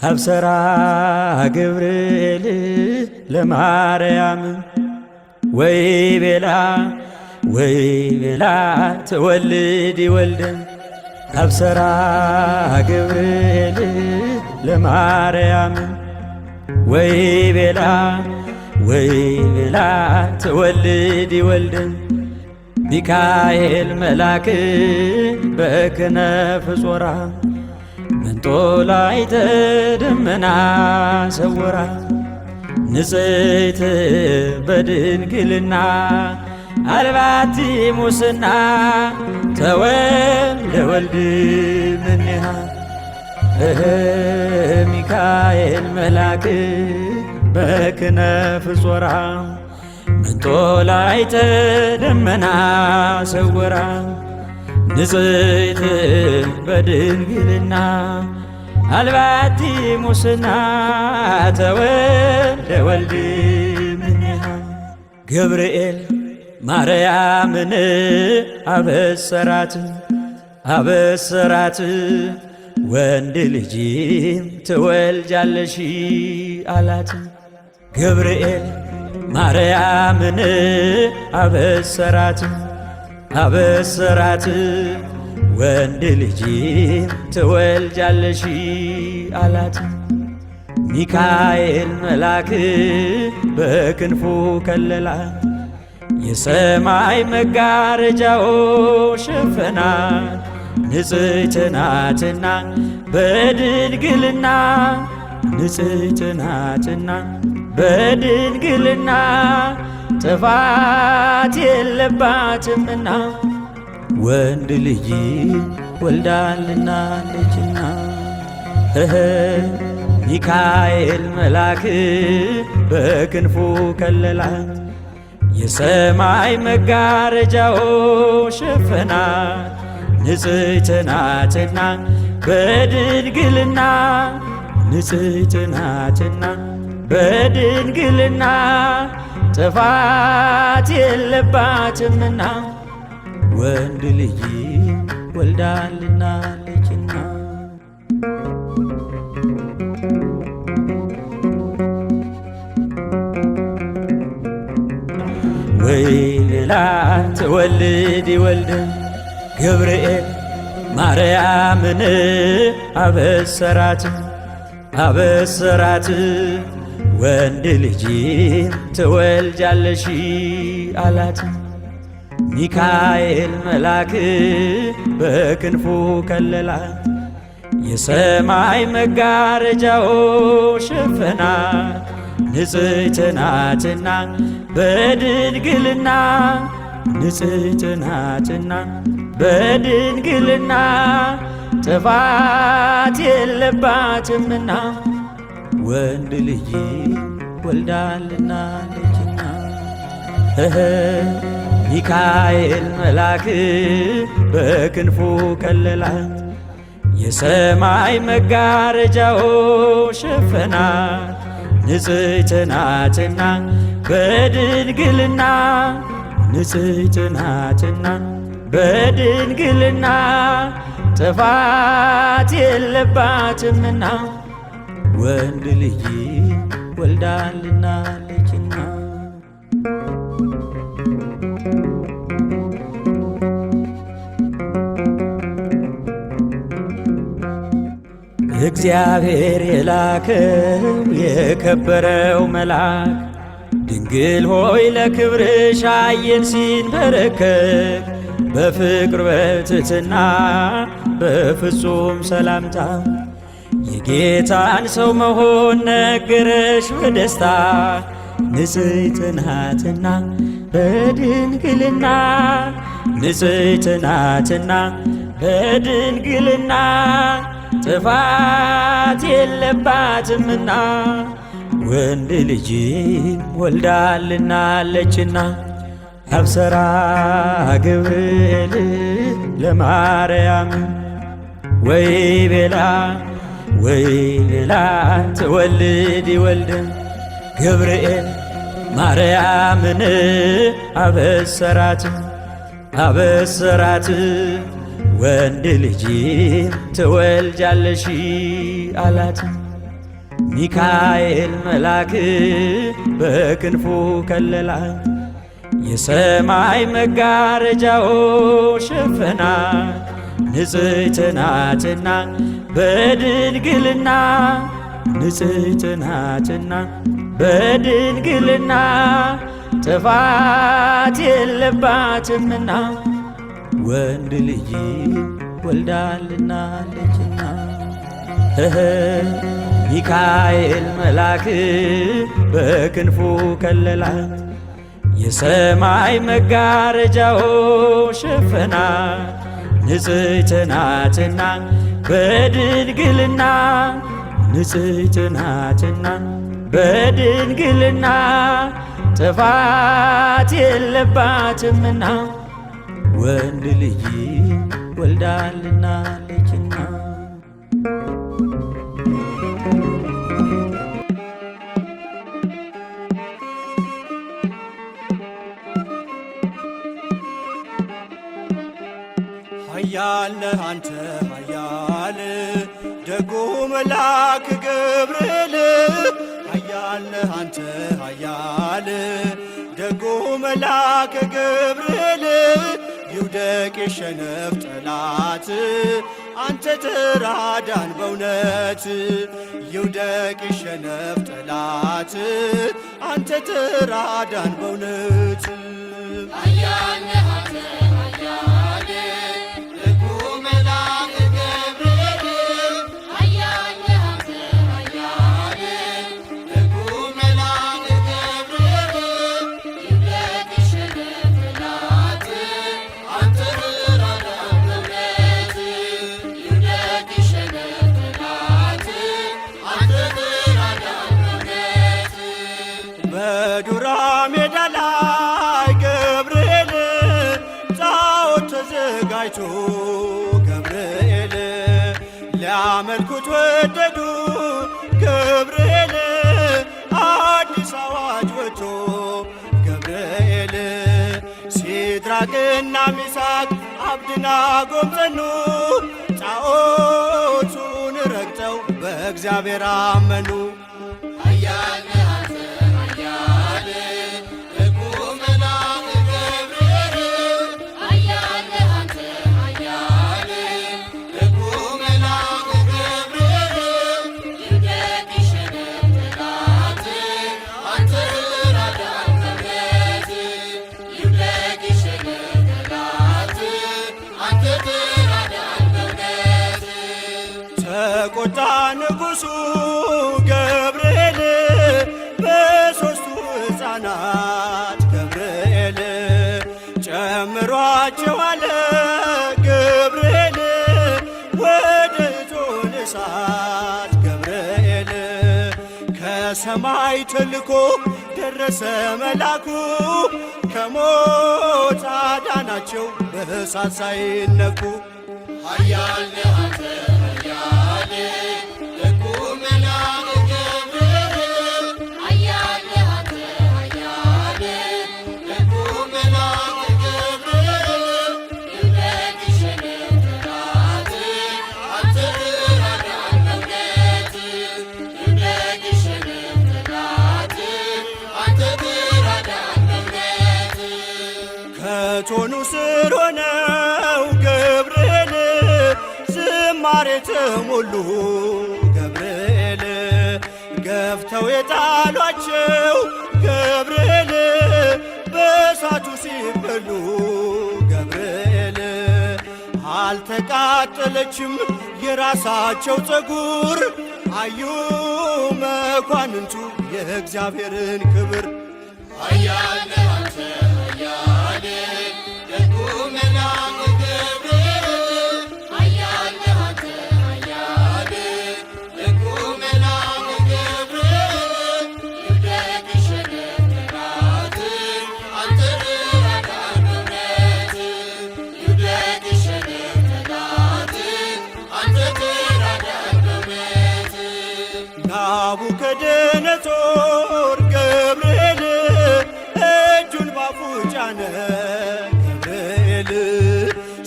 አብሰራ ገብርኤል ለማርያም ወይ ቤላ ትወልድ ወልደ አብሰራ ገብርኤል ለማርያም ወይ ቤላ ትወልድ ወልደ ሚካኤል መልአክ በክነፍ ጾራ መንጦላዕተ ደመና ሰወራ ንጽሕት በድንግልና አልባቲ ሙስና ተወልደ ወልድ እምኔሃ ሚካኤል መልአክ በክነፍ ጾራ መንጦላዕተ ደመና ሰወራ ንጽሕት በድንግልና አልባቲ ሙስና ተወልደ ወልድ እምኔሃ ገብርኤል ማርያምን አበሰራት ወንድ ልጅም ትወልጃለሽ አላት። ገብርኤል ማርያምን አበሰራት ወንድ ልጅም ትወልጃለሽ አላት። ሚካኤል መልአክ በክንፉ ከለላት የሰማይ መጋረጃው ሸፈናት ንጽሕት ናትና በድንግልና ጥፋት የለባትምና ወንድ ልጅ ወልዳልናለችና ሚካኤል መልአክ በክንፉ ከለላት የሰማይ መጋረጃው ሸፈናት ንጽሕት ናትና በድንግልና ጥፋት የለባትምና ወንድ ልጅ ወልዳልናለችና ወይ ቤላ ትወልድ ወልደ ገብርኤል ማርያምን አበሰራት ወንድ ልጅም ትወልጃለሽ አላት። ሚካኤል መልአክ በክንፉ ከለላት የሰማይ መጋረጃው ሸፈናት ንጽሕት ናትና በድንግልና ጥፋት የለባትምና ወንድ ልጅ ወልዳልናለችና ሚካኤል መልአክ በክንፉ ከለላት የሰማይ መጋረጃው ሸፈናት ንጽሕት ናትና በድንግልና ጥፋት የለባትምና ወንድ ልጅ ወልዳልናለችና እግዚአብሔር የላከው የከበረው መልአክ ድንግል ሆይ ለክብርሽ አየን ሲንበረከክ በፍቅር በትሕትና በፍጹም ሰላምታ የጌታን ሰው መሆን ነገረሽ በደስታ ንጽሕት ናትና በድንግልና ጥፋት የለባትምና ወንድ ልጅ ወልዳልናለችና። አብሰራ ገብርኤል ለማርያም ወይ ቤላ ትወልድ ወልድ ገብርኤል ማርያምን አበሰራት ወንድ ልጅ ትወልጃለሽ አላት። ሚካኤል መልአክ በክንፉ ከለላት፣ የሰማይ መጋረጃው ሸፈናት። ንጽሕት ናትና በድንግልና ንጽሕት ናትና በድንግልና ጥፋት የለባትምና ወንድ ልጅ ወልዳልናለችና። ሚካኤል መልአክ በክንፉ ከለላት፣ የሰማይ መጋረጃው ሸፈናት። ንጽሕት ናትና በድንግልና ንጽሕት ናትና በድንግልና ጥፋት የለባትምና ወንድ ልጅ ወልዳልናለችና። ኃያል ነህ አንተ ኃያል ደጉ መልአክ ገብርኤል፣ ኃያል ነህ አንተ ኃያል ደጉ መልአክ ገብርኤል። ይውደቅ የሸነፍ ጠላት አንተ ተራዳን በእውነት፣ ይውደቅ የሸነፍ ጠላት አንተ ተራዳን በእውነት። በዱራ ሜዳ ላይ ገብርኤል ጣዖት ተዘጋጅቶ ገብርኤል ሊያመልኩት ወደዱ ገብርኤል አዲስ አዋጅ ወጥቶ ገብርኤል ሲድራቅና ሚሳቅ አብደናጎም ጸኑ ጣዖቱን ረግጠው በእግዚአብሔር አመኑ። ተቆጣ ንጉሡ ገብርኤል በሦስቱ ሕፃናት ገብርኤል ጨምሯቸው አለ ገብርኤል ወደ እቶነ እሳት ገብርኤል ከሰማይ ተልኮ ደረሰ መላኩ ከሞት አዳናቸው በእሳት ሳይነኩ። ኃያል ነህ አንተ ኃያል ደጉ መልአክ ገብርኤል፣ ኃያል ነህ አንተ ኃያል ደጉ መልአክ ገብርኤል። ይውደቅ የሸነፍ ጠላት አንተ ተራዳን በእውነት፣ ይውደቅ የሸነፍ ጠላት አንተ ተራዳን በእውነት። ከእቶኑ ስር ሆነው ገብርኤል ዝማሬ ተሞሉ ገብርኤል ገፍተው የጣሏቸው ገብርኤል በእሳቱ ሲበሉ ገብርኤል አልተቃጠለችም የራሳቸው ፀጉር አዩ መኳንንቱ የእግዚአብሔርን ክብር። ኃያል ነህ አንተ ኃያል ደጉ መልአክ ገብርኤል፣ ኃያል ነህ አንተ ኃያል ናቡከደነጾር ገብርኤል እጁን ባፉ ጫነ ገብርኤል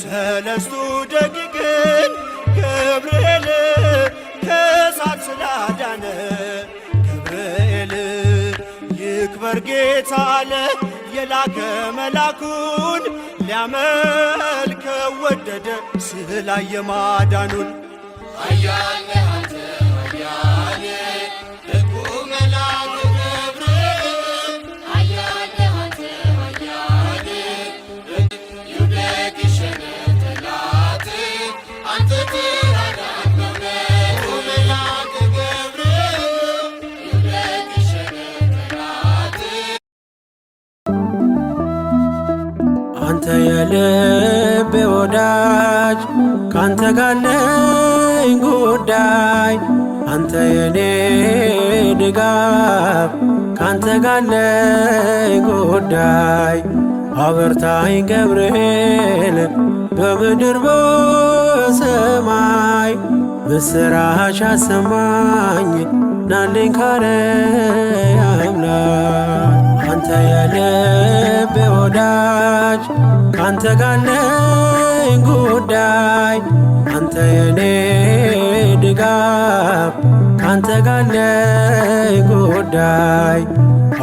ሰለስቱ ደቂቅን ገብርኤል ከእሳት ስላዳነ ገብርኤል ይክበር ጌታ አለ የላከ መላኩን ሊያመልከው ወደደ ስላየ ማዳኑን። ኃያል ነህ አንተ ኃያል ደጉ መልአክ ገብርኤል ኃያል ነህ አንተ ኃያል ይውደቅ ይሸነፍ ጠላት አንተ ትራዳን በእውነት መልአክ ገብርኤል ይውደቅ ይሸነፍ ጠላት። አንተ የልቤ ወዳጅ ካንተ ጋር አለኝ ጉዳይ አንተ የኔ ድጋፍ ካንተ ጋር አለኝ ጉዳይ አበርታኝ ገብርኤል በምድር በሰማይ ምስራች አሰማኝ ናልኝ ካርያም ላይ አንተ የልቤ ወዳጅ ካንተ ጋር አለኝ ጉዳይ አንተ የኔ ድጋፍ ካንተ ጋር አለኝ ጉዳይ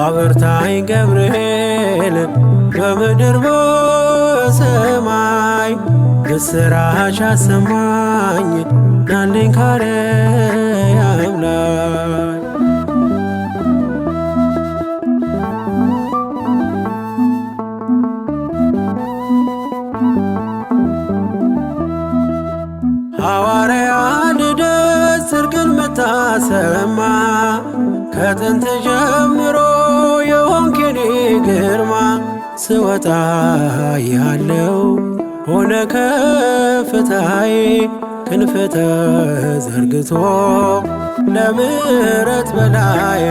አበርታኝ ገብርኤል በምድር በሰማይ ምስራች አሰማኝ ናልኝ ካርያም ላይ ሐዋርያ ልደት ጽድቅን ምታሰማ ከጥንት ጀምሮ የሆንክ የኔ ግርማ ስወጣ ያለው ሆነ ከፍታዬ ክንፍ ተዘርግቶ ለምሕረት በላዬ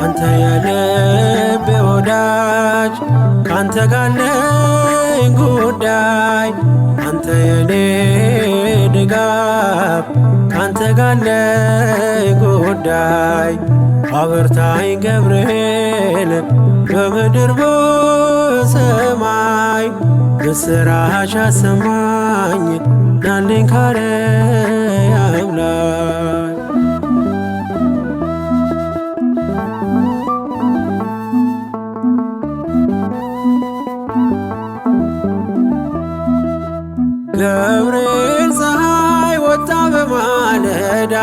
አንተ የልቤ ወዳጅ ካንተ ጋር አለኝ ጉዳይ አንተ የኔ ድጋፍ ካንተ ጋር አለኝ ጉዳይ አበርታኝ ገብርኤል በምድር በሰማይ ምስራች አሰማኝ ናልኝ ካርያም ላይ ገብርኤል ፀሐይ ወጣ በማለዳ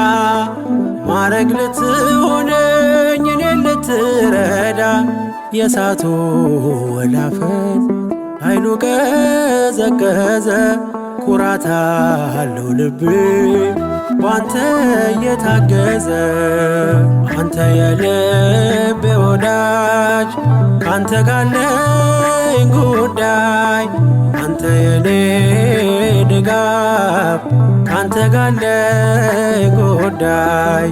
ማረግ ልትሆነኝ እኔን ልትረዳ የእሳቱ ወላፈን ኃይሉ ቀዘቀዘ ኩራት አለው ልቤ ባንተ የታገዘ አንተ የልቤ ወዳጅ ካንተ ጋር አለኝ ጉዳይ አንተ የኔ ድጋፍ ካንተ ጋር አለኝ ጉዳይ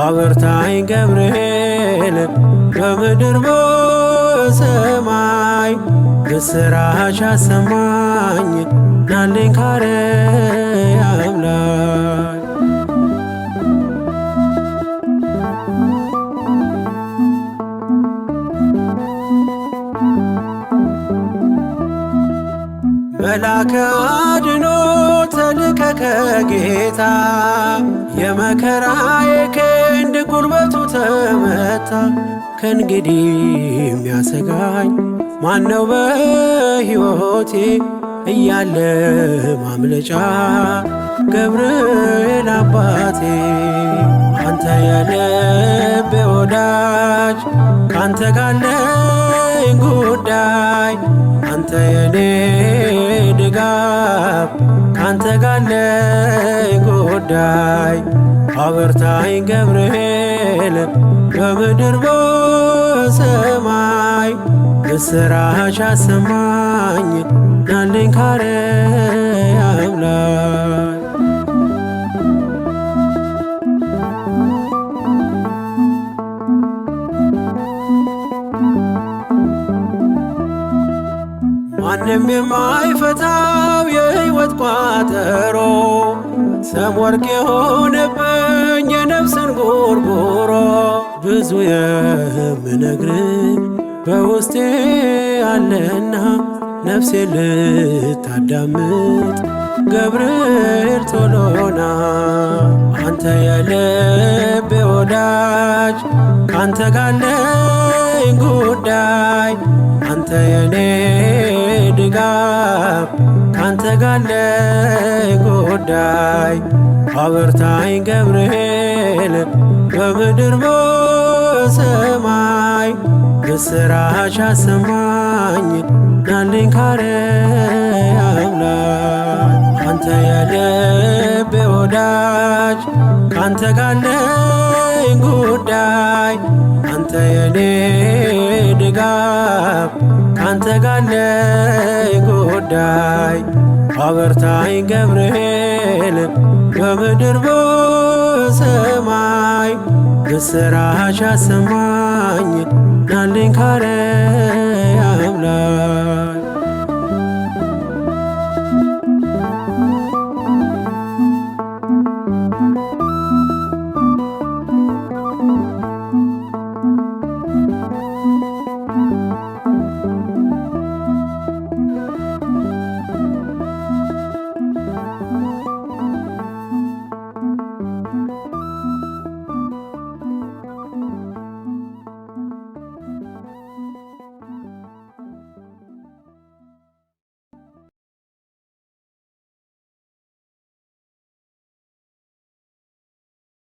አበርታኝ ገብርኤል በምድር በሰማይ ምስራች አሰማኝ ናልኝ ካርያም ላይ መላከ አድኖ ተልከ ከጌታ የመከራዬ ክንድ ጉልበቱ ተመታ ከእንግዲህ የሚያሰጋኝ ማነው በሕይወቴ እያለ ማምለጫ ገብርኤል አባቴ አንተ የልቤ ወዳጅ ካንተ ጋር አለኝ ጉዳይ አንተ የኔ ድጋፍ ካንተ ጋር አለኝ ጉዳይ አበርታኝ ገብርኤል በምድር በሰማይ ምስራች አሰማኝ ናልኝ ካርያም ላይ ማንም የማይፈታው የሕይወት ቋጠሮ ሰም ወርቅ የሆነብኝ የነፍስን ብዙ የምነግር በውስጤ አለና ነፍሴ ልታዳምጥ ገብርኤል ቶሎና አንተ የልቤ ወዳጅ ካንተ ጋለኝ ጉዳይ አንተ የኔ ድጋፍ ካንተ ጋለኝ ጉዳይ አበርታኝ ገብርኤል በምድር በሰማይ ምስራች አሰማኝ ናልኝ ካርያም ላይ አንተ የልቤ ወዳጅ ካንተ ጋለኝ ጉዳይ አንተ የኔ ድጋፍ ካንተ ጋለኝ ጉዳይ አበርታኝ ገብርኤል በምድር በሰማይ ምስራች አሰማኝ ናልኝ ካርያም ላይ